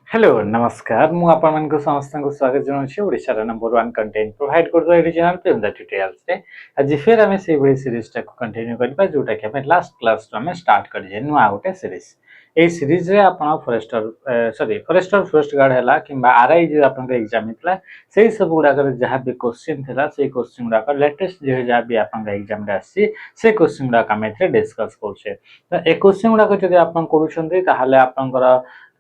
Hello नमस्कार मु आपण मानक समस्त को स्वागत जनाउछि ओडिसा नंबर 1 कंटेंट प्रोवाइड करदो एडी चैनल पे द ट्यूटोरियल्स रे आज फिर हमें से बड़ी सीरीज टा को कंटिन्यू करबा जोटा कि हमें लास्ट क्लास रो हमें स्टार्ट कर जे नुआ गोटे सीरीज ए सीरीज रे आपण फॉरेस्टर फर्स्ट गार्ड हला किबा आरआई जे आपण के एग्जाम हितला सेही सब गुडा कर जहा भी क्वेश्चन थिला से क्वेश्चन गुडा कर लेटेस्ट जे जहा भी आपण के एग्जाम रे आसी से क्वेश्चन गुडा का हम डिस्कस करछे त ए क्वेश्चन गुडा को जदि आपण करूछन्ते ताहाले आपनकर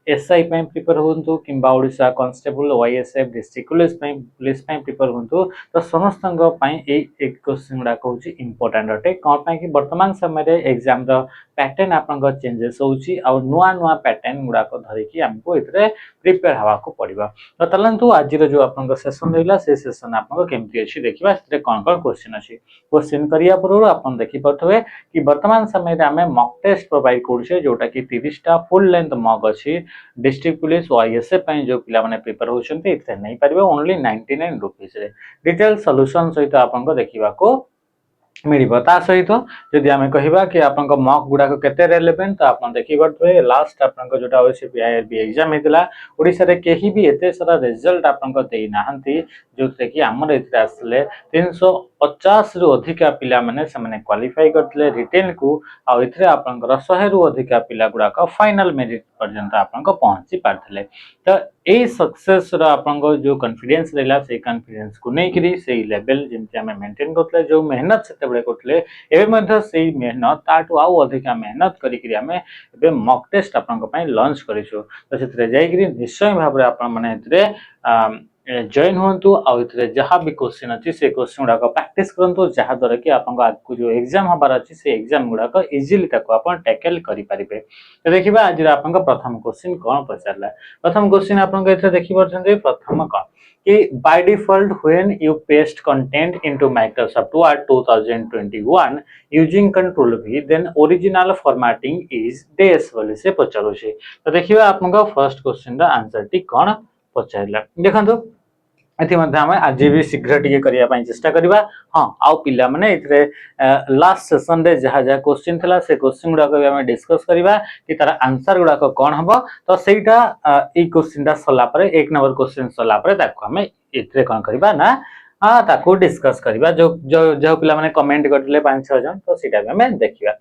एसआई ପାଇଁ प्रिपेयर होंतु किंबा Odisha constable YSF district police ପାଇଁ प्रिपेयर होंतु तो समस्त एक क्वेश्चन गुडा कहूँ इंपोर्टेंट अटे कौन पाई कि वर्तमान समय रे एग्जाम रो पैटर्न आपन चेंजेस होउची आ नुआ नुआ पैटर्न गुडा को धरिकी हमको इतरे प्रिपेयर हवा को पड़िबा तो तलंतु आज रो जो आपन सेशन रहला से सेशन आपन केमती अछि देखिबा इतरे कौन कौन क्वेश्चन अछि क्वेश्चन करिया पूर्व आपन देखि पथवे कि वर्तमान समय रे हमें मॉक टेस्ट प्रोवाइड करछे जोटा कि 30 टा फुल लेंथ मॉक अछि डिस्ट्रिक्ट पुलिस वाईएसएफ ପାଇଁ जो पिला माने प्रिपेयर होछन्ते इतरे नै परिबे ओनली 99 रुपीस रे डिटेल सॉल्यूशन सहित आपन को देखिबा को मिलिबो ता सहित जदि हमें कहिबा कि आपन को मॉक गुडा को केते रेलेवेंट तो आपन देखि बथवे लास्ट आपन को जोटा ओसीपी आईआरबी एग्जाम हेतला ओडिसा रे केही भी एते सारा रिजल्ट आपन को देई नाहंती जोते कि हमर इतरे आसले 350 रु अधिका पिला माने से क्वालिफाई करथले रिटेन को आ इथरे आपन को 100 रु अधिका पिला गुडा को फाइनल मेरिट पर्यंत आपन को पहुंची पारथले तो ए सक्सेस रो आपन को जो कॉन्फिडेंस रहला से कॉन्फिडेंस को नै करी से लेवल जेमति हमें मेंटेन करथले जो मेहनत सेते बळे करथले एबे मध्ये से मेहनत ताटू आउ अधिका मेहनत करी करी हमें एबे मॉक टेस्ट आपन को पई लॉन्च करिसु तो सेते जाई करी निश्चय भाबरे आपन माने इतरे जॉइन होंतु आ इतरे जहा भी क्वेश्चन अछि से क्वेश्चन गुडा को प्रैक्टिस करंतु जहा द्वारा कि आपन को आज को जो एग्जाम हबार अछि से एग्जाम गुडा को इजीली ताको आपन टैकल करि परिबे तो देखिबा आज आपन को प्रथम क्वेश्चन कोन पचारला प्रथम क्वेश्चन आपन को इतरे देखि परछन्ते प्रथम कोन कि by default when you paste content into Microsoft Word 2021 using control V then original formatting is डेस बोले से पचारो छे तो देखिबा आपन को फर्स्ट क्वेश्चन दा आंसर टी कोन पचारला देखंतु एथि मध्ये हम आज भी शीघ्र टिके करिया पई चेष्टा करिबा हां आउ पिला माने इतरे लास्ट सेशन रे जहा जहा क्वेश्चन थला से क्वेश्चन गुडा को हम डिस्कस करिबा कि तार आंसर गुडा को कोन हबो तो सेटा ए क्वेश्चन दा सला परे एक नंबर क्वेश्चन सला परे ताको हम इतरे कोन करिबा ना ताको डिस्कस करिबा जो जो जो पिला माने कमेंट करले 5-6 जन तो सेटा हम देखिबा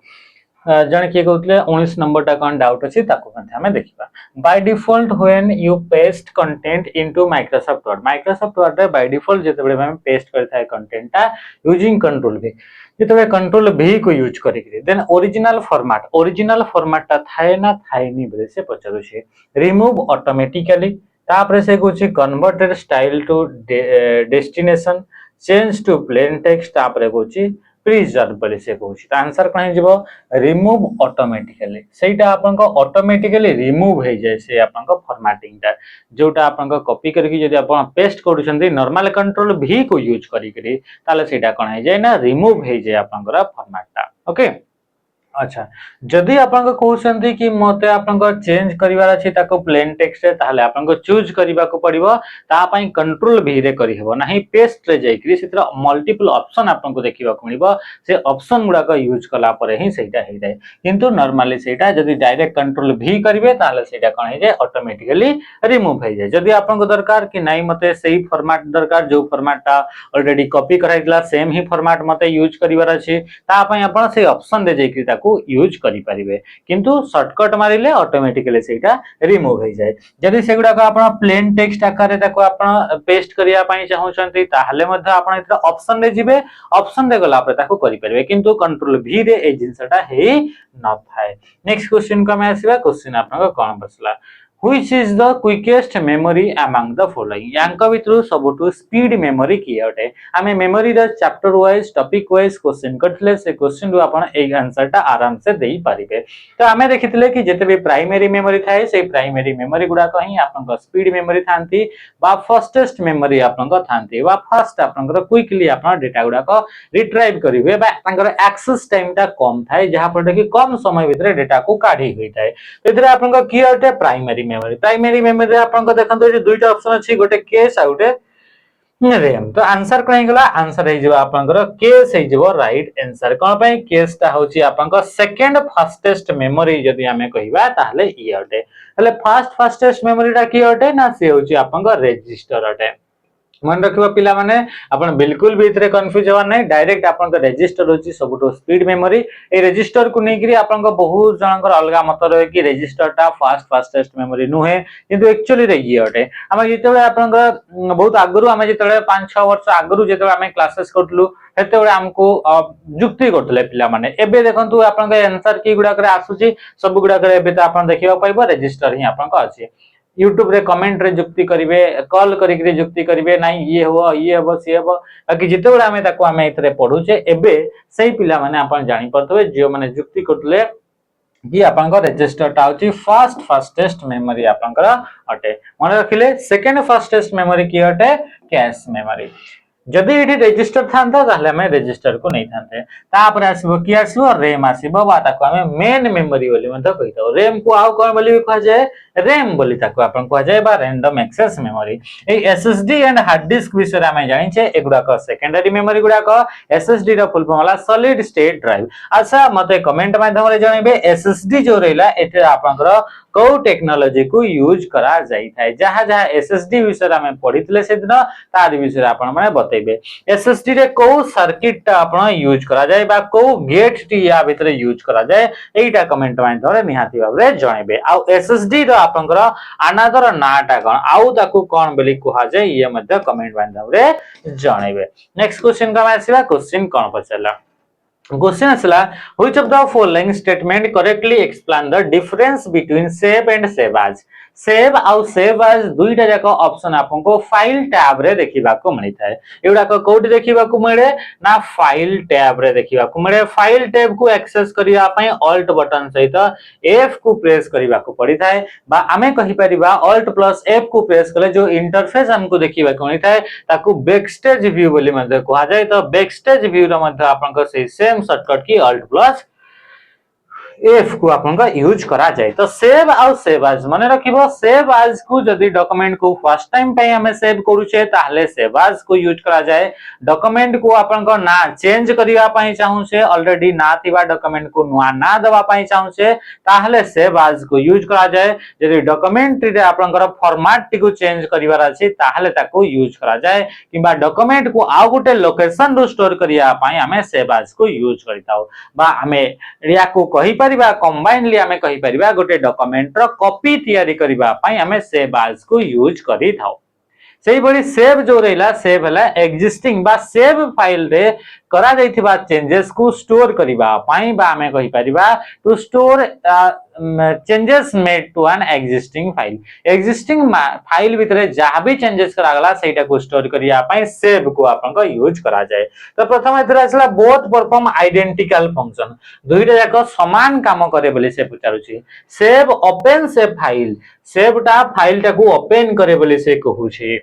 जने के कहउतले 19 नंबर टा कोन डाउट अछि ताको मध्ये हमें देखिबा bye default when you paste content into Microsoft word रे बाय डिफॉल्ट जेते बेले हम पेस्ट करथाय कंटेंट टा यूजिंग कंट्रोल V जेते कंट्रोल V को यूज करिकरी देन ओरिजिनल फॉर्मेट ता थाए ना थाए नी बेले से पचारो छे रिमूव ऑटोमेटिकली तापरे से कुछ converted style to destination change to plain text तापरे कुछ प्रिजर्व बोले से कहूची आंसर कहीं जीवो रिमूव ऑटोमेटिकली सेटा आपन को ऑटोमेटिकली रिमूव हे जाय से आपन को फॉर्मेटिंग ता जोटा आपन को कॉपी करके जदी आपन पेस्ट करूछन्ती नॉर्मल कंट्रोल V को यूज करी करी ताले सेटा कोन हे जाय ना रिमूव हे जाय आपन को फॉर्मेट ता ओके अच्छा जदी आपन को कहउछन्ती कि मते आपन को चेंज करिवार अछि ताको प्लेन टेक्स्ट रे ताले आपन को चूज करिबा को पड़िबो ता पई कंट्रोल V रे करि हेबो नाही पेस्ट रे जाईकरी सेतर मल्टीपल ऑप्शन आपन को देखिबा को मिलिबो से ऑप्शन गुडा को यूज कला परे ही सेटा हे जाय किंतु नॉर्मली सेटा जदी डायरेक्ट कंट्रोल V करिवे ताले सेटा कोन हे जाय ऑटोमेटिकली रिमूव हे जाय जदी आपन को दरकार कि नाही मते सही फॉर्मेट दरकार जो फॉर्मेट ता ऑलरेडी कॉपी कराइतला सेम ही फॉर्मेट मते यूज करिवार अछि ता पई आपन से ऑप्शन दे जाईकरी ताको यूज करि परिबे किंतु शॉर्टकट मारिले ऑटोमेटिकली सेटा रिमूव हे जाय जदी सेगुडा को आपण प्लेन टेक्स्ट आकार रे ताको आपण पेस्ट करिया पई चाहउछन्ती ताहले मध्ये आपण इतरा ऑप्शन रे जिवे ऑप्शन रे गला पर ताको करि परिबे किंतु कंट्रोल V रे ए जिंसटा हे न थाए नेक्स्ट क्वेश्चन को मैं आसीबा क्वेश्चन आपण को कोन बसला Which is the quickest memory among the following यांक भितरु सबटु स्पीड मेमोरी की अटे हमें मेमोरी रे chapter wise topic wise question करथले से क्वेश्चन रु आपण ए आंसर ता आराम से देई पारिबे तो हमें देखितले कि जते भी प्राइमरी मेमोरी थाए से प्राइमरी मेमोरी गुडा कहीं आपन को स्पीड मेमोरी थांती बा फास्टेस्ट मेमोरी आपन को थांती बा फास्ट आपन को क्विकली आपन डेटा गुडा को रिट्राइव करिवे बा तांकर एक्सेस टाइम ता कम थाए जहां पर कि कम समय भीतर डेटा को काढी होई थाए एथरे आपन को की अटे प्राइमरी मेमोरी आपन को देखंतो जे दुईटा ऑप्शन अछि गोटे केस आ गोटे रेम तो आंसर कोन गला आंसर हे जबा आपनकर केस हे जबो राइट आंसर कोन पय केस ता होची आपनकर सेकंड फास्टेस्ट मेमोरी जदी हमें कहिबा ताहले इ अटे हले फास्टेस्ट मेमोरी ता की अटे ना से होची आपनकर रजिस्टर अटे मन रखिबा पिला माने आपण बिल्कुल भी इतरे कंफ्यूज होवा नै डायरेक्ट आपण का रजिस्टर होची सबटो स्पीड मेमोरी ए रजिस्टर को नेगिरी आपण का बहुत जनकर अलगा मत रहे कि रजिस्टर टा फास्टेस्ट मेमोरी नुहे किंतु एक्चुअली रे ये अटे हम जेतेबे आपण का बहुत आगरु हम जेतेबे 5-6 वर्ष आगरु जेतेबे हम क्लासेस करतलु हेतेबे हमको जुक्ति करतले पिला माने एबे देखंतु आपण का आंसर की गुडा करे आसुची सब गुडा करे एबे त आपण देखिबा पाइबो रजिस्टर ही आपण का अछि यूट्यूब रे कमेंट रे जुक्ति करिवे कॉल करिकरी जुक्ति करिवे नाही ये हो सी हो बाकी जिते बेला हमें ताको हमें इतरे पढुचे एबे सही पिला माने आपण जानि परतबे जियो माने जुक्ति करतले कि आपन को रजिस्टर टा होची फास्टेस्ट मेमोरी आपन को अटे मन रखिले सेकंड फास्टेस्ट मेमोरी की अटे कैश मेमोरी जदि एठी रजिस्टर थांता ताले हमें रजिस्टर को नहीं थांते तापर आसीबो की आसीबो रैम आसीबो बा ताको हमें मेन मेमोरी बोली मतलब कहितो रैम को आउ कोन बोली कह जाय रैम बोली ताको आपन कह जाय बा random access memory a SSD and hard disk विषय हमें जानि छे एगुडा को सेकेंडरी मेमोरी गुडा को एसएसडी रो फुल फॉर्म होला सॉलिड स्टेट ड्राइव अच्छा मते कमेंट माध्यम रे जणेबे एसएसडी जो रहला एते आपनकर को टेक्नोलॉजी को यूज करा जाई थाए जहां जहां एसएसडी विषय हमें पढितले से दिन तार विषय आपन माने बतैबे एसएसडी रे को सर्किट ता आपन यूज करा जाय बा को गेट टी या भितरे यूज करा जाय एटा कमेंट माध्यम रे निहाती भाबरे जणेबे आ एसएसडी रो आपनकर अनादर नाटा कोन आउ ताकू कोन बोली कहा जाय ये मध्ये कमेंट माध्यम रे जणेबे नेक्स्ट क्वेश्चन का आसीबा क्वेश्चन कोन पछला क्वेश्चन असला which of the following statement correctly explain the difference between save and save as save आउ सेव एज दुईटा जाक ऑप्शन आपन को फाइल टैब रे देखिबा को मिलि थाए एउडा को कोड देखिबा को मिले ना फाइल टैब रे देखिबा को मिले फाइल टैब को एक्सेस करिया पई ऑल्ट बटन सहित एफ को प्रेस करिबा को पड़ी थाए बा आमे कहि परिबा ऑल्ट प्लस एफ को प्रेस कले जो इंटरफेस हमको देखिबा को मिलि थाए ताकू बैकस्टेज व्यू बोली मध्ये कहा जाय तो बैकस्टेज व्यू रे मध्ये आपन को सेम शॉर्टकट की ऑल्ट प्लस एफ को आपन का यूज करा जाए तो सेव आउ सेव एज माने रखिबो सेव एज को जदी डॉक्यूमेंट को फर्स्ट टाइम पे हमें सेव करू छे ताहले सेव एज को यूज करा जाए डॉक्यूमेंट को आपन को ना चेंज करिया पई चाहू छे ऑलरेडी ना थिबा डॉक्यूमेंट को नुआ ना दवा पई चाहू छे ताहले सेव एज को यूज करा जाए जदी डॉक्यूमेंट रे आपन को फॉर्मेट टी को चेंज करिवार अछि ताहले ताको यूज करा जाए किबा डॉक्यूमेंट को आ गुटे लोकेशन रो स्टोर करिया पई हमें सेव एज को यूज करिताओ बा हमें रिया को कहि कंबाइनली हमें कहि परिबा गोटे डॉक्यूमेंट रो कॉपी तैयारी करिबा पई हमें सेव एज को यूज करि थाओ सेही बड़ी सेव जो रहला सेव हला एग्जिस्टिंग बा सेव फाइल रे करा जाइथिबा चेंजेस को स्टोर करिबा पई बा हमें कहि परिबा to store changes made to an existing file भितरे जहां भी चेंजेस करा गला सेटा को स्टोर करिया पई सेव को आपन को यूज करा जाय तो प्रथम एथरा असला बोथ परफॉर्म आइडेंटिकल फंक्शन दुईटा जाक समान काम करे बोली से पुचारुची सेव ओपन से फाइल सेव टा फाइल टा को ओपन करे बोली से कहू छी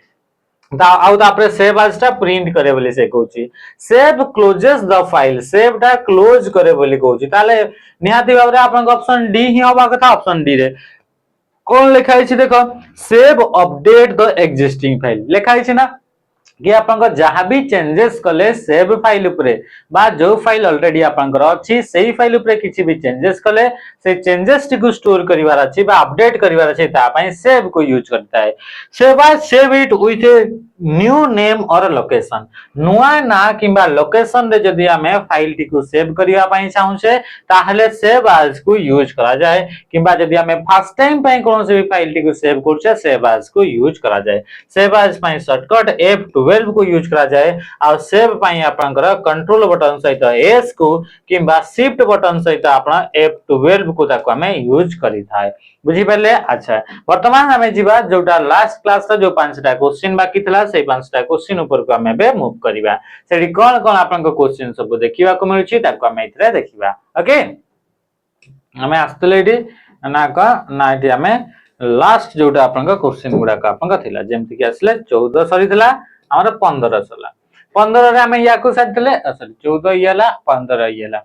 आउ तापरे सेव एज टा प्रिंट करे बोली से कहूची save closes the file save टा क्लोज करे बोली कहूची ताले निहाती भाबरे आपन ऑप्शन डी ही होबा कथा ऑप्शन डी रे कोन लिखाइ छी देखो save update the existing file लिखाइ छी ना कि आपन को जहां भी चेंजेस कले सेव फाइल ऊपर बा जो फाइल ऑलरेडी आपन को अछि सेही फाइल ऊपर किछि भी चेंजेस कले से चेंजेस टी को स्टोर करिवार अछि बा अपडेट करिवार अछि ता पई सेव को यूज करता है save it with a new name और लोकेशन नुआ ना किबा लोकेशन रे जदी हमें फाइल टी को सेव करिया पई चाहू छे ताहले सेव एज को यूज करा जाए किबा जदी हमें फर्स्ट टाइम पई कोनो से भी फाइल टी को सेव करू छे सेव एज को यूज करा जाए सेव एज पई शॉर्टकट F12 को यूज करा जाए आ सेव पई आपनकर कंट्रोल बटन सहित S को किबा शिफ्ट बटन सहित आपन F12 को ताको हमें यूज करि थाए बुझी पले अच्छा वर्तमान हमें जीवा जोटा लास्ट क्लास रा जो पांचटा क्वेश्चन बाकी थला से पांचटा क्वेश्चन ऊपर को हमें बे मूव करिवा सेडी कोन कोन आपन को क्वेश्चन सब देखिबा को मिलुची ताको हमें इतरे देखिबा ओके हमें आस्तले एडी ना एडी हमें लास्ट जोटा आपन को क्वेश्चन गुडा का आपन का थिला जेमति कि आसले 14 सरी थिला हमर 15 सला 15 रे हमें याकू साथले सॉरी 14 इयला 15 इयला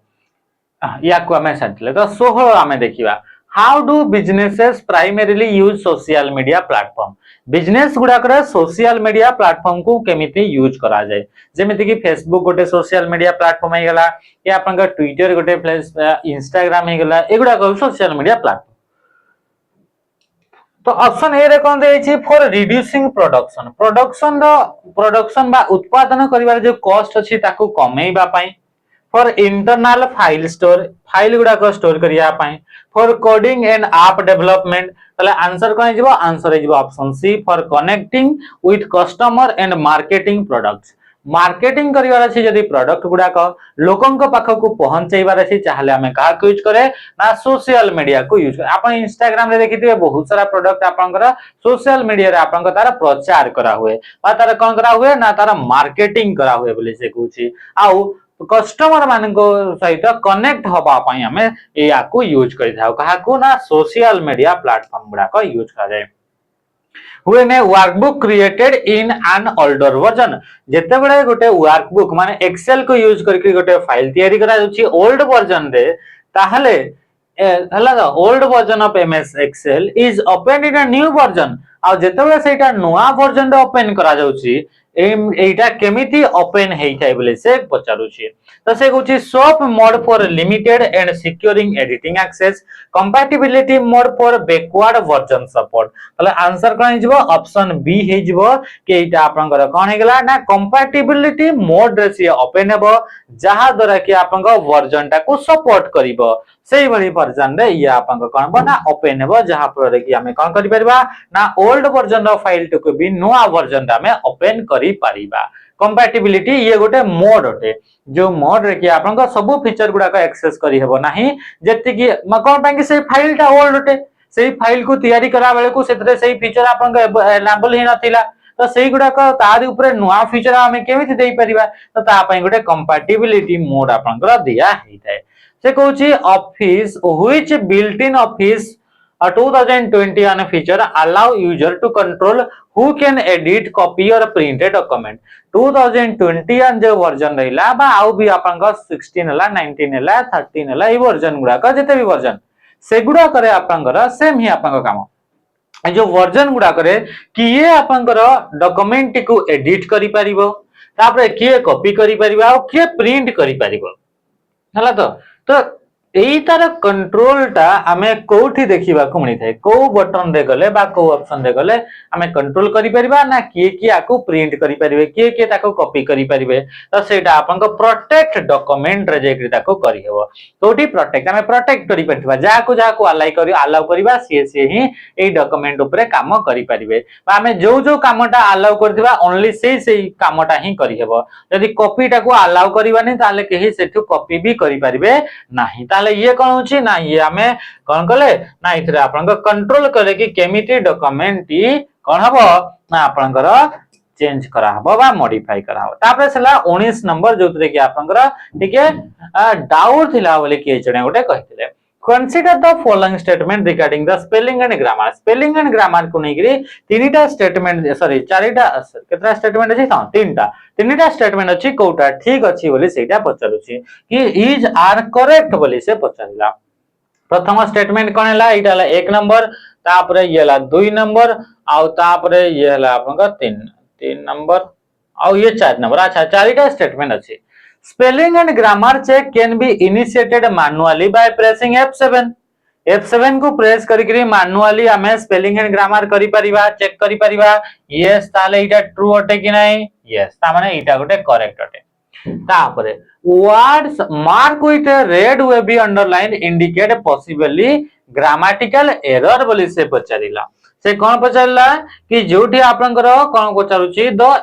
याकू हमें साथले तो 16 हमें देखिबा how do businesses primarily use social media platform business गुड़ाक सोशल मीडिया प्लेटफॉर्म को केमिति यूज करा जाए जेमिति कि फेसबुक गोटे सोशल मीडिया प्लेटफॉर्म हे गला या आपन ट्विटर गोटे इंस्टाग्राम हे गला एगुडा को सोशल मीडिया प्लेटफॉर्म तो ऑप्शन ए रे कोन देछि फॉर रिड्यूसिंग प्रोडक्शन प्रोडक्शन बा उत्पादन करिवार जो कॉस्ट अछि ताकू कमेइबा पई फॉर इंटरनल फाइल गुडा को स्टोर करिया पई for coding and app development तले आंसर कोन हिजबो आंसर हिजबो option C for connecting with customer and marketing products marketing करिवार अछि जदी प्रोडक्ट गुडा को लोकन को पाखो को पहुंचैबार अछि चाहले हमें का यूज करे ना सोशल मीडिया को यूज करे आपण इंस्टाग्राम रे देखिथिबे बहुत सारा प्रोडक्ट आपनकर सोशल मीडिया रे आपनकर तारा प्रचार करा हुए बा तारा कोन करा हुए ना तारा मार्केटिंग करा हुए बोली से कहूची आउ कस्टमर मान सहित कनेक्ट हवा पाई हमें या को यूज करि थाउ कहा को ना सोशल मीडिया प्लेटफॉर्म गुडा को यूज करा जाय when a workbook created in an older version जेते बडे गोटे वर्कबुक माने एक्सेल को यूज करके गोटे फाइल तयारी करा जाउची ओल्ड वर्जन रे ताहले हला the old version of MS Excel is open in a new version आ जेते बडे सेटा नया वर्जन रे ओपन करा जाउची एटा केमिति ओपन हेई थाय बोले से पचारुची तो से कहूची safe mode for limited and securing editing access compatibility mode for backward version support तले आंसर कोन हिजबो ऑप्शन बी हिजबो कि एटा आपनकर कोन हेगला ना कंपैटिबिलिटी मोड रे से ओपन हेबो जहा द्वारा कि आपनका वर्जन टा को सपोर्ट करिवो सेही बली वर्जन रे या आपनका कोन बना ओपन हेबो जहा पर कि हमें कोन करि परबा ना ओल्ड वर्जन रो फाइल को भी नया वर्जन रा में ओपन करि परिबा कंपैटिबिलिटी ये गोटे मोड होते जो मोड रे कि आपन सब फीचर गुडा को एक्सेस करि हेबो नाही जेति कि कोन पाई कि से फाइल टा ओल्ड होते सेही फाइल को तयारी करा बेले को सेतरे सेही फीचर आपन अवेलेबल ही नथिला तो सेही गुडा को तार ऊपर नया फीचर हमें केमिति देई परिबा तो ता पई गोटे कंपैटिबिलिटी मोड आपन दिया हेई थाए से कहूची office which built in office A 2021 feature allow user to control who can edit, copy or print a document. 2021 जो वर्जन रहिला बा आउ भी आपनका 16 हला 19 हला 13 हला ई वर्जन गुडा का जते भी वर्जन से गुडा करे आपनकर सेम ही आपनका काम जो वर्जन गुडा करे किए आपनकर डॉक्यूमेंट को एडिट करि परिबो तापर किए कॉपी करि परिबो आ किए प्रिंट करि परिबो हला तो एई तार कंट्रोल टा हमें कोठी देखिबा को मिली थाए को बटन रे गले बा को ऑप्शन रे गले हमें कंट्रोल करि परिबा ना किए आको प्रिंट करि परिबे किए ताको कॉपी करि परिबे तो सेटा आपन को प्रोटेक्ट डॉक्यूमेंट रे जेकि ताको करि हेबो तोठी प्रोटेक्ट हमें प्रोटेक्ट करि परथिबा जाको अलाउ करिबा से ही एई डॉक्यूमेंट ऊपर काम करि परिबे बा हमें जो कामटा अलाउ करथिबा ओनली से कामटा ही करि हेबो यदि कॉपी टाको अलाउ करिबानी ताले केही सेठु कॉपी भी करि परिबे नाही ये कौन होची ना ये हमें कौन कले ना इथरे आपन को कंट्रोल करे कि केमिति डॉक्यूमेंट कौन हबो ना आपन को चेंज करा हबो बा मॉडिफाई करा हबो तापर सेला 19 नंबर जोतरे कि आपन को ठीक है डाउट थिला बोले कि जणे गोटे कहितले consider the following statement regarding the spelling and grammar को नेगिरी तीनटा स्टेटमेंट सॉरी चारिटा केतरा स्टेटमेंट अछि त तीनटा स्टेटमेंट अछि कोटा ठीक अछि बोली सेटा पचारुछि कि इज आर करेक्ट बोली से पचारिला प्रथम स्टेटमेंट कोन हला इटा हला 1 नंबर तापरे ये हला 2 नंबर आउ तापरे ये हला आपन 3 नंबर आउ ये 4 नंबर अच्छा चारिटा स्टेटमेंट अछि Spelling and grammar check can be initiated manually by pressing F7. F7 को प्रेस करी manually हमें spelling and grammar करी परिबा चेक करी परिबा yes ताले इटा ट्रू अटे कि नहीं yes ता माने इटा गोटे करेक्ट अटे तापरे words mark with a red wavy underline indicate possibly grammatical error बोली से पचारिला से कौन पचारला कि जोठी आपनकर कौन पचारुची द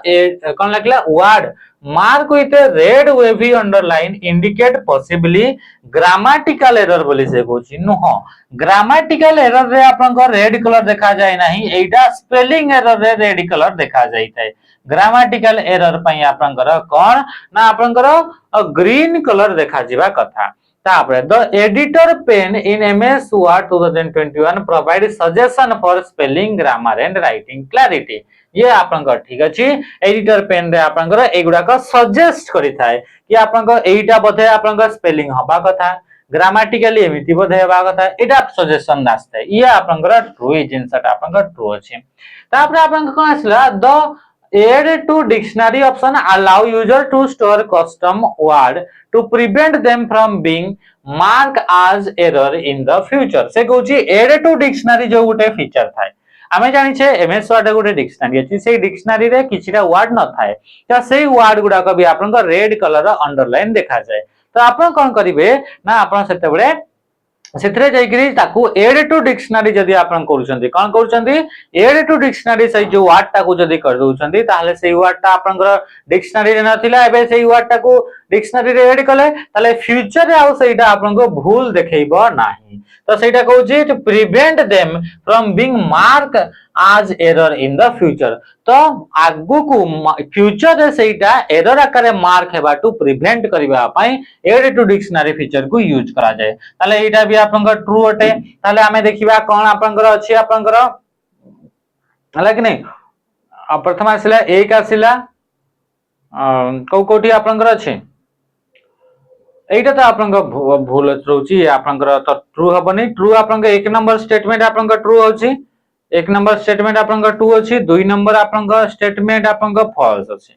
कौन लिखला word mark with red wavy underline indicate possibly grammatical error बोली से कहूची नुह ग्रामेटिकल एरर रे आपनकर रेड कलर देखा जाय नाही एटा स्पेलिंग एरर रे रेड कलर देखा जाय थाए ग्रामेटिकल एरर पई आपनकर कोन ना आपनकर ग्रीन कलर देखा जिबा कथा तापरे the editor pain in MS word 2021 provide suggestion for spelling grammar and writing clarity ये आपनकर ठीक अछि एडिटर पेन रे आपनकर एगुडा को सजेस्ट करि थाए कि आपनकर एटा बथे आपनकर स्पेलिंग हबा कथा ग्रामाटिकली एमिति बोध हेबा कथा एटा सजेशन आस्ते ये आपनकर ट्रू ए जिंसटा आपनकर ट्रू अछि तापर आपनकर कोन आसला the add to dictionary option allow user to store custom word to prevent them from being marked as error in the future से कहूची add to dictionary जो गुटे फीचर थाए आमे जानि छे एमएस वर्ड गुटे डिक्शनरी अछि से डिक्शनरी रे किछिटा वर्ड न थाए त सेई वर्ड गुडा को भी आपन रेड कलर अंडरलाइन देखा जाय तो आपन कोन करिवे ना आपन सेते बळे सेथरे जाइकरी ताकू एड टू डिक्शनरी जदी आपन करूछंती कोन करूछंती एड टू डिक्शनरी सही जो वर्ड ताकू जदी कर दोछंती ताहले सेई वर्ड ता आपनकर डिक्शनरी रे नथिला एबे सेई वर्ड ताकू डिक्शनरी रे एड कले ताले फ्यूचर रे आउ सेइटा आपनको भूल देखैबो नाही तो सेइटा कहूची to prevent them from being mark as error in the future तो आगु को फ्यूचर रे सेइटा एरर आकारे मार्क हेबा टू प्रिवेंट करबा पई एड टू डिक्शनरी फीचर को यूज करा जाय ताले एटा भी आपनकर ट्रू अटे ताले हमें देखिबा कोन आपनकर अछि आपनकर हला कि नै प्रथम आसिला एक आसिला कोठी आपनकर अछि एटा तो आपनकर भूल रहउची आपनकर तो ट्रू हबनी ट्रू आपनकर एक नंबर स्टेटमेंट आपनकर ट्रू होची एक नंबर स्टेटमेंट आपनकर ट्रू अछि दुई नंबर आपनकर स्टेटमेंट आपनकर फॉल्स अछि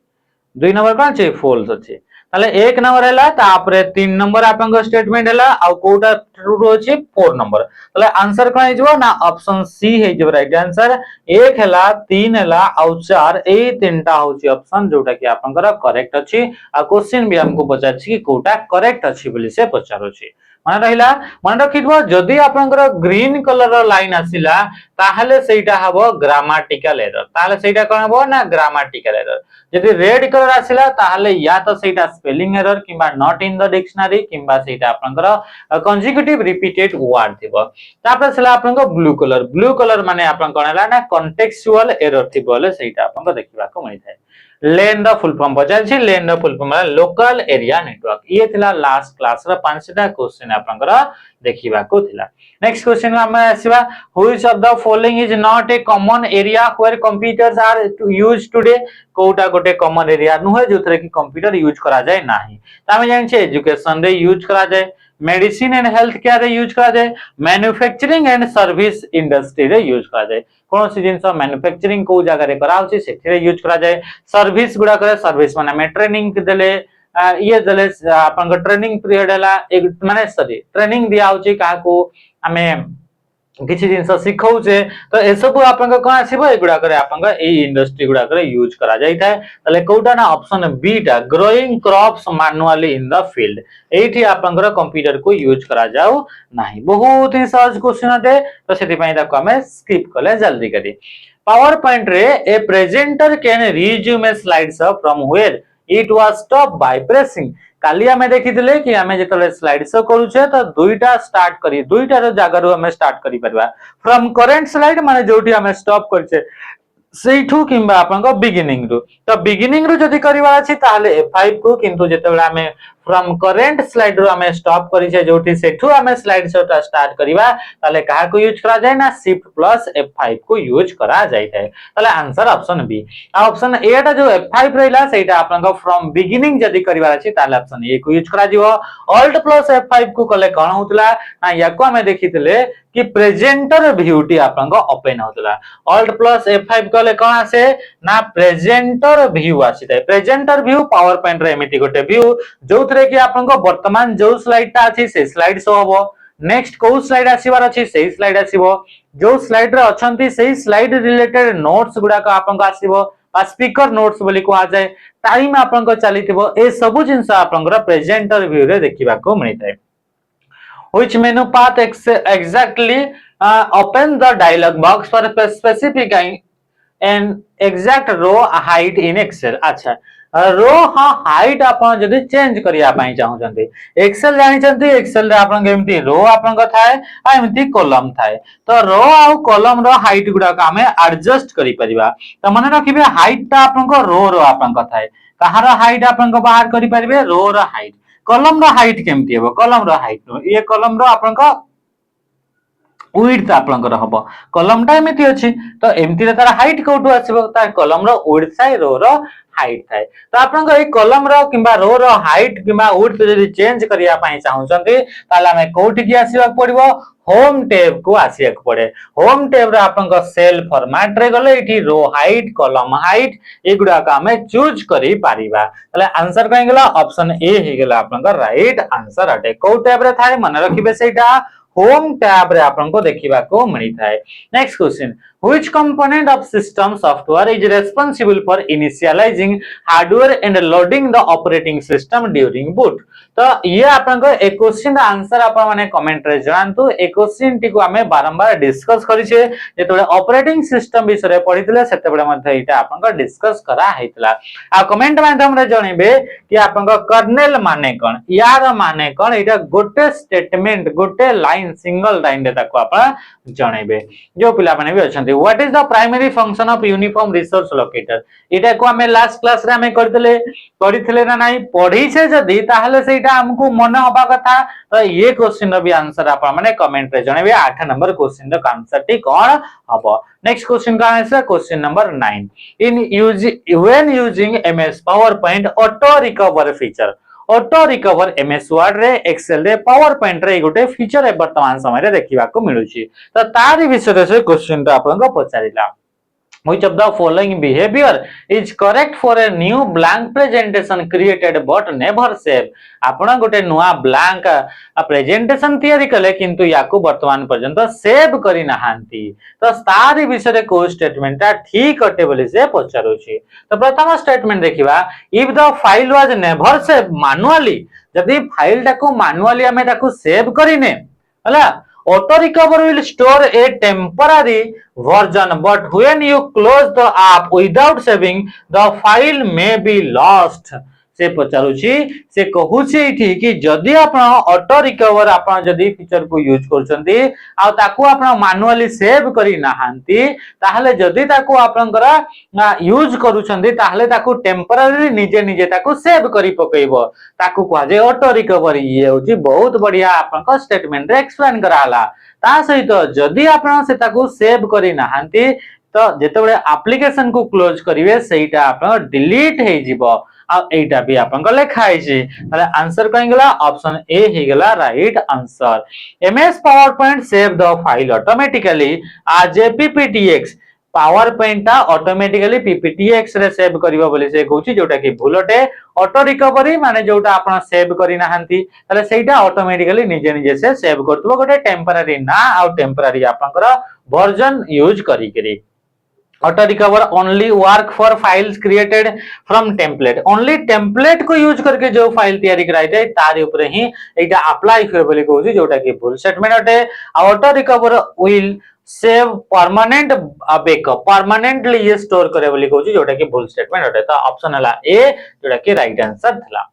दुई नंबर कोन छै फॉल्स अछि ताले एक नंबर हैला तापरे तीन नंबर आपनकर स्टेटमेंट हैला आ कोटा ट्रू अछि 4 नंबर ताले आंसर कोन हे जबो ना ऑप्शन सी हे जबो राइट आंसर एक हैला तीन हैला आ 4 ए तीनटा होची ऑप्शन जोटा कि आपनकर करेक्ट अछि आ क्वेश्चन भी हमको पचार छी कि कोटा करेक्ट अछि बोली से पचारो छी मन रहिला मन रखिबो जदी आपनकर ग्रीन कलर लाइन आसिला ताहले सेइटा हबो ग्रामाटिकल एरर ताहले सेइटा कोन हबो ना ग्रामाटिकल एरर जदी रेड कलर आसिला ताहले या तो सेइटा स्पेलिंग एरर किबा नॉट इन द डिक्शनरी किबा सेइटा आपनकर कंसेक्यूटिव रिपीटेड वर्ड थिबो तापर सेला आपनकर ब्लू कलर माने आपन कोन हला ना कॉन्टेक्चुअल एरर थिबोले सेइटा आपनकर देखिबा को मिलि थाए लेन द फुल फॉर्म बजाल छी LAN the full form local area network ये थिला लास्ट क्लास रा पांचटा क्वेश्चन आपनकर देखिबा को थिला नेक्स्ट क्वेश्चन में हम आसीबा which of the following is not a common area where computers are used today कोटा गोटे कॉमन एरिया नुहे जोथरे कि कंप्यूटर यूज करा जाय नाही त हम जानि छे एजुकेशन रे यूज करा जाय मेडिसिन एंड हेल्थ केयर रे यूज करा जाय मैन्युफैक्चरिंग एंड सर्विस इंडस्ट्री रे यूज करा जाय कोन सी जिंस मैन्युफैक्चरिंग को जगह रे करा होची सेठरे यूज करा जाय सर्विस गुडा करे सर्विस माने में ट्रेनिंग देले ये देले आपन ट्रेनिंग पीरियड हला एक माने सॉरी ट्रेनिंग दिया होची का को हमें किछि जिंस सिखौचे तो ए सब आपन कोन आसीबो एगुडा करे आपन ए इंडस्ट्री गुडा करे यूज करा जाय थाए तले कोटा ना ऑप्शन बी टा growing crops manually in the field एठी आपन कंप्यूटर को यूज करा जाऊ नाही बहुत ही सहज क्वेश्चन अटे तो सेति पई ताको हमें स्किप कले जल्दी करी पावर पॉइंट रे a presenter can resume a slides from where it was stop by pressing काली हमें देखिथिले कि हमें जेतले स्लाइड शो करूछे तो दुईटा स्टार्ट करी दुईटा रो जागा रो हमें स्टार्ट करी परबा फ्रॉम करंट स्लाइड माने जोठी हमें स्टॉप करछे सेठू किंबा आपन को बिगिनिंग रो तो बिगिनिंग रो जदी करिवा अछि ताहले F5 को किंतु जेतेबेला हमें फ्रॉम करंट स्लाइड रो हमें स्टॉप करी छे जोठी सेठू हमें स्लाइड शो स्टार्ट करिवा ताले कहा को यूज करा जाय ना शिफ्ट प्लस F5 को यूज करा जाय थाए ताले आंसर ऑप्शन बी आ ऑप्शन ए टा जो F5 रहिला सेटा आपन को फ्रॉम बिगिनिंग जदी करिवा अछि ताले ऑप्शन ए को यूज करा जिवो ऑल्ट प्लस F5 को कले कोन होतला ना याको हमें देखिथिले कि प्रेजेंटर व्यूटी आपन को ओपन होतला ऑल्ट प्लस F5 कले कोन आसे ना प्रेजेंटर व्यू आसीते प्रेजेंटर व्यू पावर पॉइंट रे एमिति गोटे व्यू जो थरे कि आपन को वर्तमान जो स्लाइड ता अछि से स्लाइड शो होबो नेक्स्ट को स्लाइड आसीबार अछि सेही स्लाइड आसीबो जो स्लाइड रे अछंती सेही स्लाइड रिलेटेड नोट्स गुडा का आपन को आसीबो आ स्पीकर नोट्स बोली को आ जाय टाइम आपन को चलीथिबो ए सब जिंस आपन को प्रेजेंटर व्यू रे देखिबा को मिलितै which menu path exactly open the dialog box for specifying an exact row height in excel अच्छा रो हाइट आपन जदी चेंज करिया पई चाहू जंती एक्सेल जानि जंती एक्सेल रे आपन केमती रो आपन को थाए आ एमती कॉलम थाए तो रो आ कॉलम रो हाइट गुडा का हमें एडजस्ट करि परिबा त माने रखिबे हाइट ता आपन को रो आपन को थाए कहार हाइट आपन को बाहर करि परिबे row height column row height केमती हेबो कॉलम रो हाइट ये कॉलम रो आपन को विड्थ आपनकर हबो कॉलम टा एमिति अछि तो एमिति रे तार हाइट कोठु आसीबो ता कॉलम रो विड्थ थाए रो रो हाइट थाए तो आपनकर ए कॉलम रो किबा रो रो हाइट किबा विड्थ जदी चेंज करिया पई चाहउछन्ती ताले हमें कोठी की आसीबा पड़िबो होम टैब को आसिया पड़े होम टैब रे आपनकर सेल फॉर्मेट रे गले इठी रो हाइट कॉलम हाइट एगुडा का हमें चूज करि पारिबा ताले आंसर कहि गेला ऑप्शन ए हे गेला आपनकर राइट आंसर अटे को टैब रे थाए मन रखिबे सेटा होम टैब रे आपनको देखिबा को मिली थाए next question which component of system software is responsible for initializing hardware and loading the operating system during boot तो ये आपनको ए क्वेश्चन रा आंसर आपन माने कमेंट रे जानतु ए क्वेश्चन टी को हमें बारंबार डिस्कस करिसे जेतोले ऑपरेटिंग सिस्टम विषय पढितले सेते बेले मध्ये इटा आपनको डिस्कस करा हैतला आ कमेंट माध्यम रे जणिबे कि आपनको कर्नेल माने कोन यार माने कोन इटा गोटे स्टेटमेंट गोटे लाइन सिंगल लाइन रे ताको आपन जणिबे जो पिला माने भी अछन what is the primary function of uniform resource locator इटा को हमें लास्ट क्लास रे हमें करथिले ना नाही पढी छे जदी ताहले सेटा हमको मन होबा कथा तो ये क्वेश्चन रो भी आंसर आप माने कमेंट रे जणेबे 8 नंबर क्वेश्चन रो आंसर टी कोन हबो नेक्स्ट क्वेश्चन का answer question number 9 in when using MS PowerPoint auto recover feature auto recover MS word रे एक्सेल रे पावर पॉइंट रे गोटे फीचर ए वर्तमान समय रे देखिबा को मिलुची तो तारि विषय से क्वेश्चन तो आपन को पचारिला which of the following behavior is correct for a new blank presentation created but never save आपण गोटे नुआ ब्लैंक प्रेजेंटेशन तयारी कले किंतु याकू वर्तमान पर्यंत सेव करी नाहांती तो तारि विषय रे को स्टेटमेंट ठीक अटे बोली से पचारुची तो प्रथम स्टेटमेंट देखिबा if the file was never saved manually जदी फाइल टाको मैनुअली हमें टाको सेव करिने हला auto recover will store a temporary version but when you close the app without saving the file may be lost से पचारुची से कहूची इठी कि जदी आपण ऑटो रिकवर आपण जदी फीचर को यूज करछंती आ ताकू आपण मैनुअली सेव करी नाहांती ताहले जदी ताकू आपनकर यूज करूछंती ताहले ताकू टेम्पररी निजे निजे ताकू सेव करी पकइबो ताकू कह जे ऑटो रिकवर ये होची बहुत बढ़िया आपनकर स्टेटमेंट रे एक्सप्लेन कराला ता सहित जदी आपण से ताकू सेव करी नाहांती तो जेतेबेले एप्लीकेशन को क्लोज करिवे सेटा आपण डिलीट हे जिवो आ एटा भी आपन को लेखा है ताले आंसर कहि गेला ऑप्शन ए हे गेला right answer MS PowerPoint save the file automatically as a PPTX PowerPoint ता ऑटोमेटिकली पीपीटीएक्स रे सेव करिवो बोली से कहूची जोटा कि भूलटे ऑटो रिकवरी माने जोटा आपण सेव करि नाहंती ताले सेटा ऑटोमेटिकली निजे निजे से सेव करतबो गोटे टेम्पररी ना आ टेम्पररी आपनकर वर्जन यूज करी करी auto recover only work for files created from template only template को यूज करके जो फाइल तैयारी कराई जाए तार ऊपर ही एटा अप्लाई होय बोली कहूची जोटा कि फुल स्टेटमेंट अटे auto recover will save permanent backup permanently ये स्टोर करे बोली कहूची जोटा कि फुल स्टेटमेंट अटे तो ऑप्शन हला ए जोटा कि राइट आंसर थला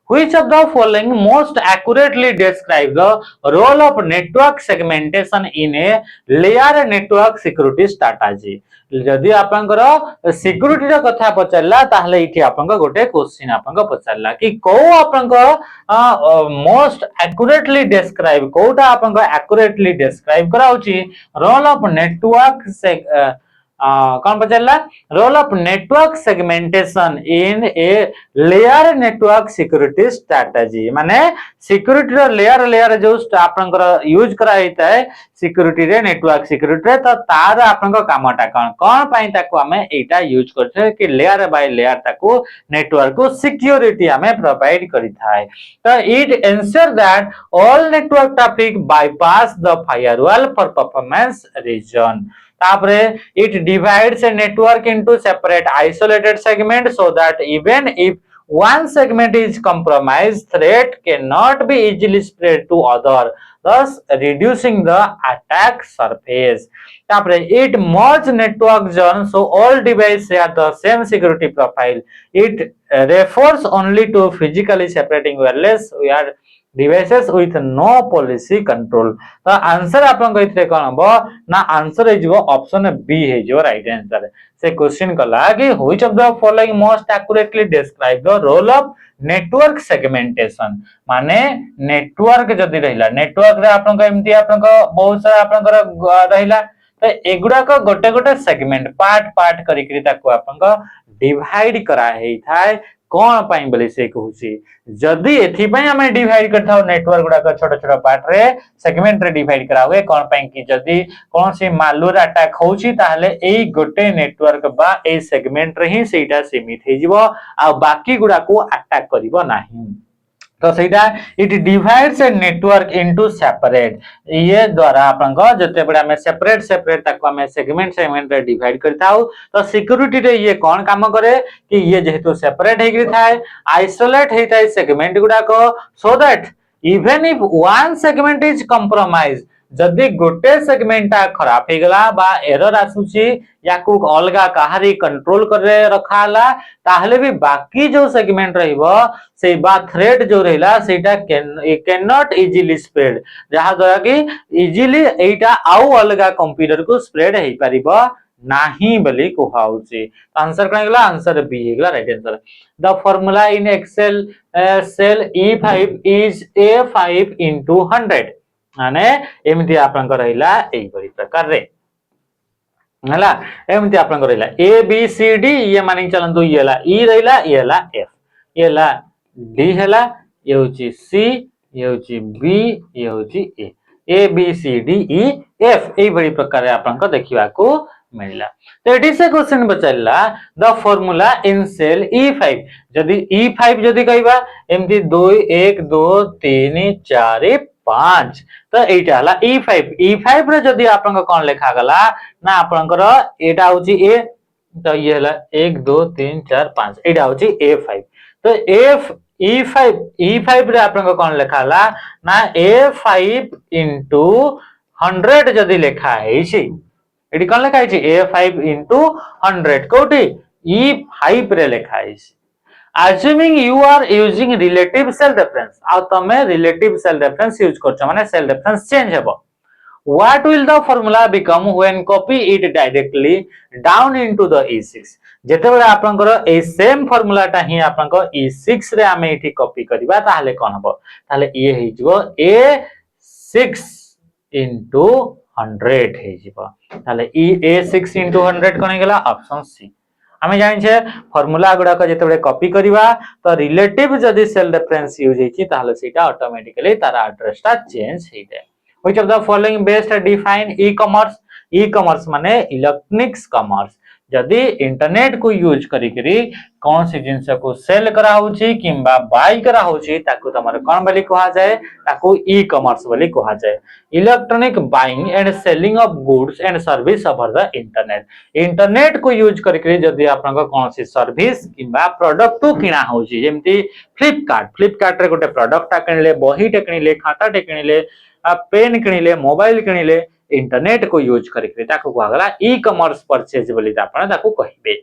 Which of the following most accurately describe the role of network segmentation in a layer network security strategy? जदि आपनकर सिक्युरिटी रो कथा पचारला ताहले इठी आपनकर गोटे क्वेश्चन आपनकर पचारला कि को आपनकर मोस्ट एक्यूरेटली डिस्क्राइब कोटा आपनकर एक्यूरेटली डिस्क्राइब कराउची रोल ऑफ नेटवर्क से कौन पचारला role of network segmentation in a layer network security strategy माने सिक्योरिटी रो लेयर लेयर जो आपनकर यूज करा हिता है सिक्योरिटी रे नेटवर्क सिक्योरिटी रे तो तार आपनकर कामटा कोन कोन पई ताको हमें एटा यूज करथे कि लेयर बाय लेयर ताको नेटवर्क को सिक्योरिटी हमें प्रोवाइड करिथा है तो it ensure that all network traffic bypass the firewall for performance reason तापरे it divides a network into separate isolated segments so that even if one segment is compromised threat cannot be easily spread to other thus reducing the attack surface तापरे it merge network zone so all devices share the same security profile it refers only to physically separating wireless where devices with no policy control. तो answer आपन कहितरे कोन हबो ना answer हे जिवो option B हे जिवो right answer. से question कला कि which of the following most accurately describe the role of network segmentation. माने नेटवर्क जदी रहिला नेटवर्क रे आपन को एमती आपन को बहुत सारा आपन को रहिला तो एगुडा को गोटे गोटे सेगमेंट पार्ट पार्ट करी करी ताको आपन को डिवाइड करा हेई थाए कोन पाई बोले से कहूची जदी एथि पई हमें डिवाइड करथाओ नेटवर्क गुडा को छोटा छोटा पार्ट रे सेगमेंट रे डिवाइड करा हुए कोन पाई कि जदी कोन से मालवेयर अटैक होची ताहले एई गोटे नेटवर्क बा ए सेगमेंट रे ही सेटा सीमित हे जिवो आ बाकी गुडा को अटैक करिवो नाही। तो सेटा it divides a network into separate ये द्वारा आपन को जते बडा में सेपरेट सेपरेट ताको हमें सेगमेंट रे डिवाइड करथाउ तो सिक्योरिटी रे ये कोन काम करे कि ये जेहेतु सेपरेट हे गई थाए आइसोलेट हे थाए सेगमेंट गुडा को so that even if one segment is compromise जदी गोटे सेगमेंट खराब हे गला बा एरर आसुची याकू अलगा कहारी कंट्रोल करे रखाला ताहले भी बाकी जो सेगमेंट रहिबो से बा थ्रेड जो रहिला सेटा कैन नॉट इजीली स्प्रेड जहा द्वारा कि इजीली एटा आउ अलगा कंप्यूटर को स्प्रेड हे परिबो नाही बोली कुहाउची। आंसर कोन गेला आंसर बी हे गेला right answer. The formula in Excel cell E5 is A5 into 100 माने एमती आपन को रहिला एई बड़ी प्रकार रे हला एमती आपन को रहिला ए बी सी डी ये माने चलंतु ये हला ई रहिला ये हला एफ ये हला डी हला ये होची सी ये होची बी ये होची A B C D E F एई बड़ी प्रकार रे आपन को देखिबा को मिलला। तो एटी से क्वेश्चन बचाइला the formula in cell E5 जदी E5 जदी कहबा एमती 2 1 2 3 4 5 तो एटा हला E5 रे जदी आपन को कोन लेखा गला ना आपन को एटा होची ए तो ये हला 1 2 3 4 5 एटा होची A5 तो E5 रे आपन को कोन लेखा हला ना A5 into 100 जदी लेखा है छी एटी कोन लेखा है A5 into 100 कोठी E5 रे लेखा है। Assuming you are using relative cell reference आ तमे relative cell reference यूज करछ माने cell reference चेंज हेबो what will the formula become when copy it directly down into the E6 जेते बेला आपन को ए सेम फार्मूला ता ही आपन को E6 रे हमें एठी कॉपी करबा ताहले कोन हबो ताहले ये हे जिवो A6 into 100 हे जिवो ताहले A6 into 100 कोन गेला ऑप्शन सी। हमें जानि छे फार्मूला गुडा को जेते बेले कॉपी करबा तो रिलेटिव जदी सेल रेफरेंस यूज हेची ताहले सेटा ऑटोमेटिकली तारा एड्रेस ता चेंज हे जाय। Which of the following best define e-commerce माने इलेक्ट्रॉनिक्स कॉमर्स जदी इंटरनेट को यूज करी करी कौन सी जिंस को सेल करा होची किंबा बाय करा होची ताको तमर कोन बोली कहा जाय ताको ई-कॉमर्स बोली कहा जाय। Electronic buying and selling of goods and service over the internet को यूज करी करी जदी आपन को कौन सी सर्विस किंबा प्रोडक्ट तो किना होची जेमती फ्लिपकार्ट रे गोटे प्रोडक्ट किनले बही टे किनले खाता टे किनले पेन किनले मोबाइल किनले इंटरनेट को यूज करके ताको कहगला ई-कॉमर्स परचेज बोली आपण ताको कहिबे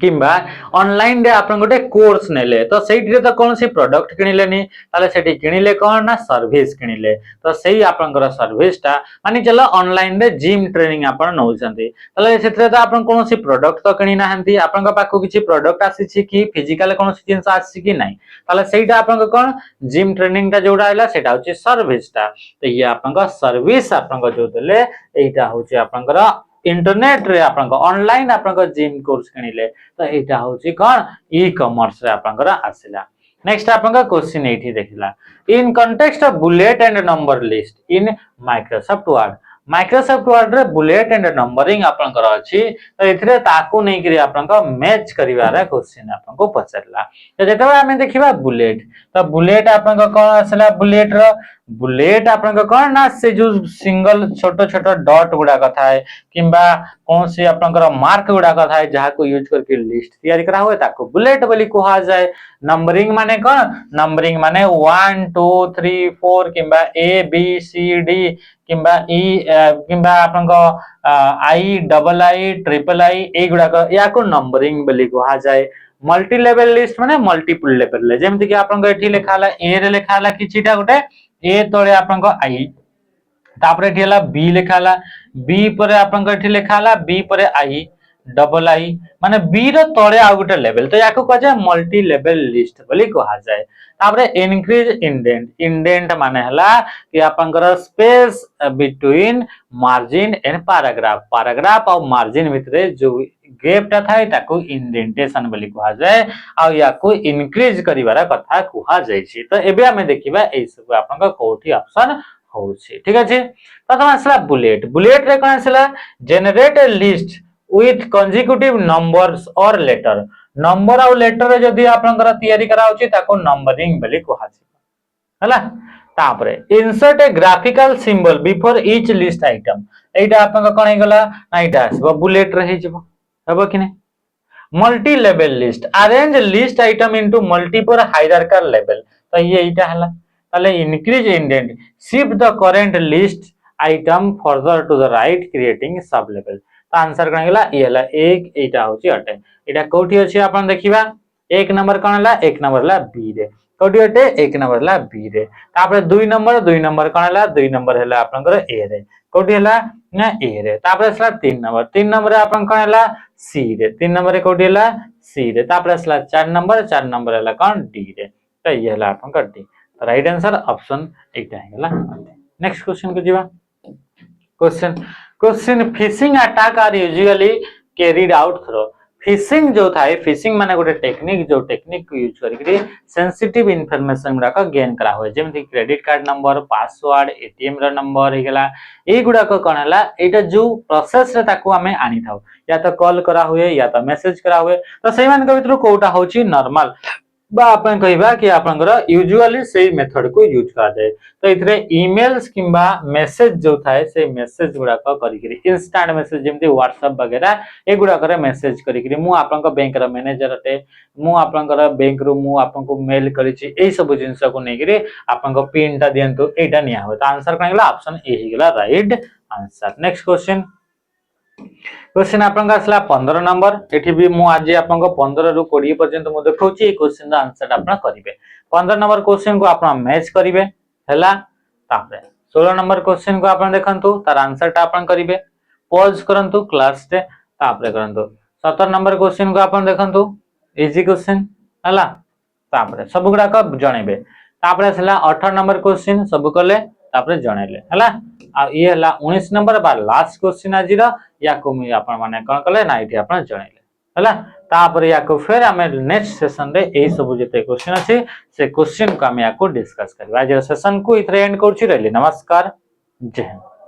किंबा ऑनलाइन रे आपण गोटे कोर्स नेले तो सेठी रे तो कोन सी प्रोडक्ट किनिले नी ताले सेठी किनिले कोन ना सर्विस किनिले तो सेही आपनकर सर्विस ता माने चलो ऑनलाइन रे जिम ट्रेनिंग आपण नौ जंती ताले सेथरे तो आपण कोन सी प्रोडक्ट तो किनि नाहंती आपण का पाखो किछि प्रोडक्ट आसी छि कि फिजिकल कोन सी जिंस आसी कि नाही ताले सेहीटा आपण कोन जिम ट्रेनिंग ता जोडा आइला सेटा होछि सर्विस ता तो ये आपण का सर्विस आपण को जो देले एटा होछि आपनकर इंटरनेट रे आपन ऑनलाइन आपन जिम कोर्स किनिले तो एटा होची कोन ई-कॉमर्स रे आपन आसिला। नेक्स्ट आपन क्वेश्चन एठी देखिला in context of bullet and number list in Microsoft word रे बुलेट एंड नंबरिंग आपन अछि तो एथिरे ताकू नै करी आपन मैच करिवार क्वेश्चन आपन को पछरला तो जेते हम देखिबा बुलेट तो बुलेट आपन कोन आसला बुलेट आपन कोन ना से जो सिंगल छोटो छोटो डॉट गुडा कथा है किंबा कौन से आपन मार्क गुडा कथा है जहा को यूज करके लिस्ट तैयारी करा हुए ताको बुलेट बोली कहा जाए। नंबरिंग माने कोन नंबरिंग माने 1 2 3 4 किंबा ए बी सी डी किंबा ई किंबा आपन को I double I triple I ए गुडा को या को नंबरिंग बोली कहा जाए। मल्टी लेवल लिस्ट माने मल्टीपल लेवल जेमति कि आपन एठी लिखा हला ए रे लिखा हला किछिटा गोटे ए तळे आपन आई तापर एठी हला बी लिखा हला बी परे आपन एठी लिखा हला बी परे आई डबल आई माने बी रो तळे आ गोटे लेवल तो याको कह जाय मल्टी लेवल लिस्ट बोली कहा जाय तापर इंक्रीज इंडेंट इंडेंट माने हला कि आपनकर space between margin and paragraph paragraph और मार्जिन भितरे जो गैपटा थाए ताको इंडेंटेशन बोली कहा जाय आ याको इंक्रीज करिवार कथा कहा जाय छी तो एबे हमें देखिबा ए सब आपनका कोठी ऑप्शन होउछि ठीक अछि प्रथम आसला बुलेट बुलेट रे कोन आसला generate a list with consecutive numbers or letter number और letter रे जदी आपनकर तयारी करा होछि ताको नंबरिंग बोली कहा छै हला तापरे insert a graphical symbol before each list item एटा आपनका कोन हे गला नाइटा आसबो बुलेट रे हे जबो हबो कि नै multi level list arrange list item into multiple hierarchical level तो ये एटा हला ताले increase indent shift the current list item further to the right creating sub level तो आंसर कोन गेला ए हला एक एटा होची अटे एटा कोठी अछि आपण देखिबा एक नंबर कोन हला एक नंबर हला बी रे कोठी अटे एक नंबर हला बी रे तापर दुई नंबर कोन हला दुई नंबर हला आपनकर ए रे कोठी हला ना ए रे तापर असला तीन नंबर आपन कोन हला सी रे तीन नंबर रे कोठी हला सी रे तापर असला चार नंबर हला कोन डी रे तो ये हला आपनकर डी राइट आंसर ऑप्शन एटा हेला नेक्स्ट क्वेश्चन को जीवा question phishing attack are usually carried out through phishing जो थाए फिशिंग माने गोटे टेक्निक जो टेक्निक को यूज करके सेंसिटिव इंफॉर्मेशन गुडा का गेन करा होय जेमति credit card number password ATM रा नंबर हे गेला ए गुडा को कोन हला एटा जो प्रोसेस रे ताको हमें आनी थाउ या तो कॉल करा हुए या तो मैसेज करा हुए तो सेही मान के भितर कोटा होची नॉर्मल बा आपन कहबा कि आपनकर यूजुअली सेही मेथड को यूज करा जाय तो इथरे ईमेल्स किबा मैसेज जो थाए से मैसेज गुडा को करिकरी इंस्टेंट मैसेज जेमति व्हाट्सएप वगैरह ए गुडा करे मैसेज करिकरी मु आपनका बैंक रा मैनेजर अटे मु आपनकर बैंक रो मु आपनको मेल करिछि ए सब जिंस को नेगिरे आपनको पिन ता दियंतु एटा निया हो तो आंसर कोन गेला ऑप्शन ए ही गेला राइट आंसर नेक्स्ट क्वेश्चन आपन आसला 15 नंबर एठी भी मु आज आपन 15 रु 20 पर्यंत मु देखौची ए क्वेश्चन रा आंसर आपन करिवे 15 नंबर क्वेश्चन को आपन मैच करिवे हला तापरे 16 नंबर क्वेश्चन को आपन देखंतु तार आंसर ता आपन करिवे पॉज करंतु क्लास रे तापरे करंतु 17 नंबर क्वेश्चन को आपन देखंतु इजी क्वेश्चन हला तापरे सब गुडा को जणेबे तापरे असला 18 नंबर क्वेश्चन सब कले तापरे जणेले हला आ ये हला 19 नंबर बा लास्ट क्वेश्चन आजिरा या को मी आपन माने कोन कले ना इठी आपन जणेले हला तापरे या को फिर हमें नेक्स्ट सेशन रे ए सब जते क्वेश्चन अछि से क्वेश्चन को हम या को डिस्कस करबा आज सेशन को इथरे एंड करछि रहली नमस्कार जय हिंद।